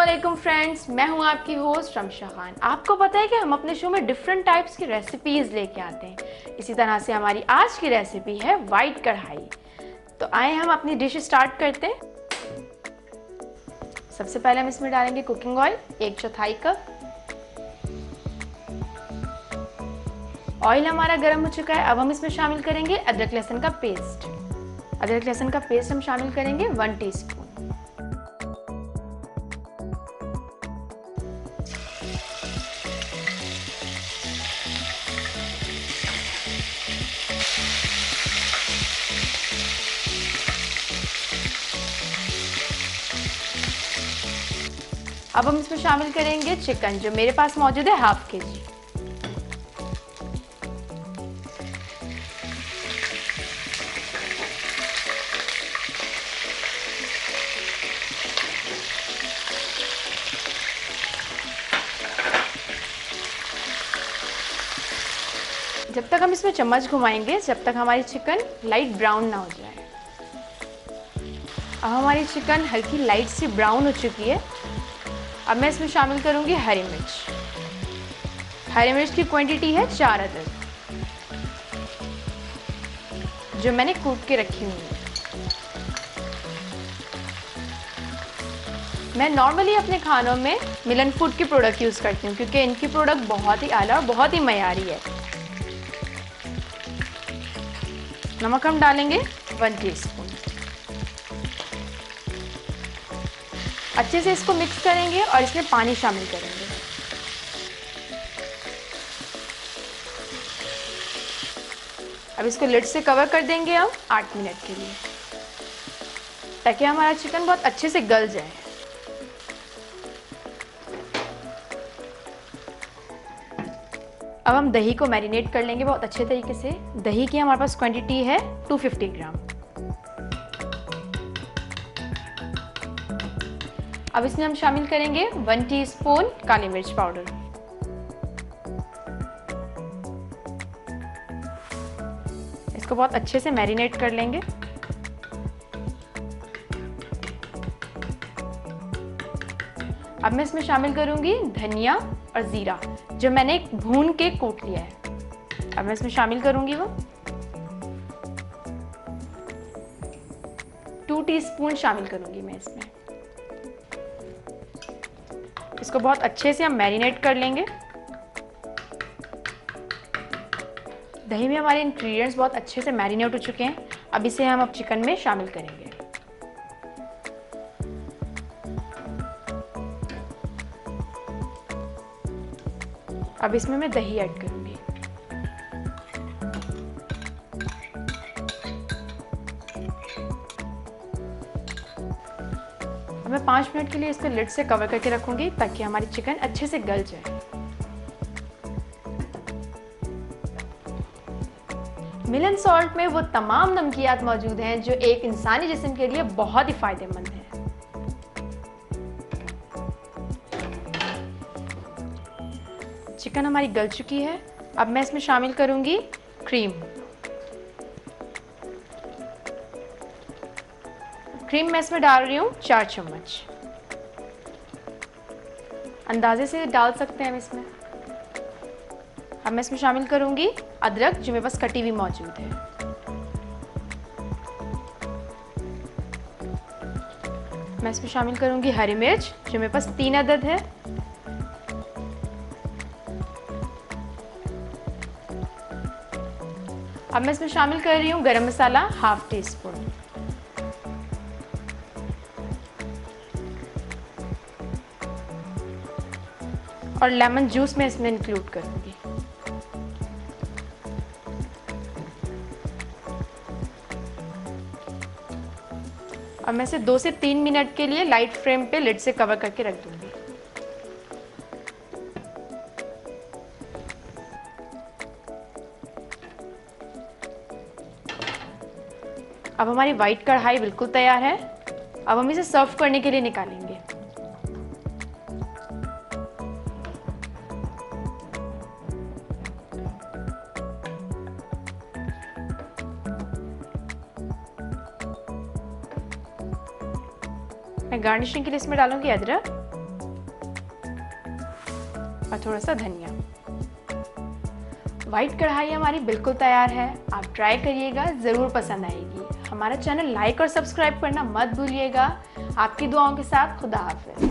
अस्सलाम फ्रेंड्स, मैं हूं आपकी होस्ट रमशा खान। आपको पता है कि हम अपने शो में डिफरेंट टाइप्स की रेसिपीज़ लेके आते हैं। इसी तरह से हमारी आज की रेसिपी है वाइट कढ़ाई। तो आए हम अपनी डिश स्टार्ट करते हैं। सबसे पहले हम इसमें डालेंगे कुकिंग ऑयल 1/4 कप। ऑयल हमारा गर्म हो चुका है। अब हम इसमें शामिल करेंगे अदरक लहसुन का पेस्ट। अदरक लहसुन का पेस्ट हम शामिल करेंगे 1 टीस्पून। अब हम इसमें शामिल करेंगे चिकन, जो मेरे पास मौजूद है ½ kg। जब तक हम इसमें चम्मच घुमाएंगे, जब तक हमारी चिकन लाइट ब्राउन ना हो जाए। अब हमारी चिकन हल्की लाइट सी ब्राउन हो चुकी है। अब मैं इसमें शामिल करूंगी हरी मिर्च। हरी मिर्च की क्वांटिटी है 4 अदद, जो मैंने कूट के रखी हुई है। मैं नॉर्मली अपने खानों में मिलन फूड के प्रोडक्ट यूज़ करती हूँ, क्योंकि इनकी प्रोडक्ट बहुत ही आला और बहुत ही मयारी है। नमक हम डालेंगे 1 टीस्पून। अच्छे से इसको मिक्स करेंगे और इसमें पानी शामिल करेंगे। अब इसको लिड से कवर कर देंगे हम 8 मिनट के लिए, ताकि हमारा चिकन बहुत अच्छे से गल जाए। अब हम दही को मैरिनेट कर लेंगे बहुत अच्छे तरीके से। दही की हमारे पास क्वांटिटी है 250 ग्राम। अब इसमें हम शामिल करेंगे 1 टीस्पून काली मिर्च पाउडर। इसको बहुत अच्छे से मैरिनेट कर लेंगे। अब मैं इसमें शामिल करूंगी धनिया और जीरा, जो मैंने भून के कूट लिया है। अब मैं इसमें शामिल करूंगी वो 2 टीस्पून शामिल करूंगी मैं इसमें। इसको बहुत अच्छे से हम मैरिनेट कर लेंगे। दही में हमारे इंग्रेडिएंट्स बहुत अच्छे से मैरिनेट हो चुके हैं। अब इसे हम चिकन में शामिल करेंगे। अब इसमें मैं दही ऐड करूंगी। अब मैं 5 मिनट के लिए इसको लिड से कवर करके रखूंगी, ताकि हमारी चिकन अच्छे से गल जाए। मिलन सॉल्ट में वो तमाम नमकियात मौजूद हैं जो एक इंसानी जिस्म के लिए बहुत ही फायदेमंद हैं। चिकन हमारी गल चुकी है। अब मैं इसमें शामिल करूंगी क्रीम। क्रीम मैं इसमें डाल रही हूँ 4 चम्मच। अंदाजे से डाल सकते हैं हम इसमें। अब मैं इसमें शामिल करूंगी अदरक, जो मेरे पास कटी हुई मौजूद है। मैं इसमें शामिल करूंगी हरी मिर्च, जो मेरे पास 3 अदद है। अब मैं इसमें शामिल कर रही हूँ गरम मसाला ½ टीस्पून। और लेमन जूस मैं इसमें इंक्लूड करूंगी। अब मैं इसे 2 से 3 मिनट के लिए लाइट फ्लेम पे लिड से कवर करके रख दूंगी। अब हमारी वाइट कढ़ाई बिल्कुल तैयार है। अब हम इसे सर्व करने के लिए निकालेंगे। मैं गार्निशिंग के लिए इसमें डालूंगी अदरक। और थोड़ा सा धनिया। वाइट कढ़ाई हमारी बिल्कुल तैयार है, आप ट्राई करिएगा, ज़रूर पसंद आएगी। हमारा चैनल लाइक और सब्सक्राइब करना मत भूलिएगा। आपकी दुआओं के साथ खुदा हाफिज़।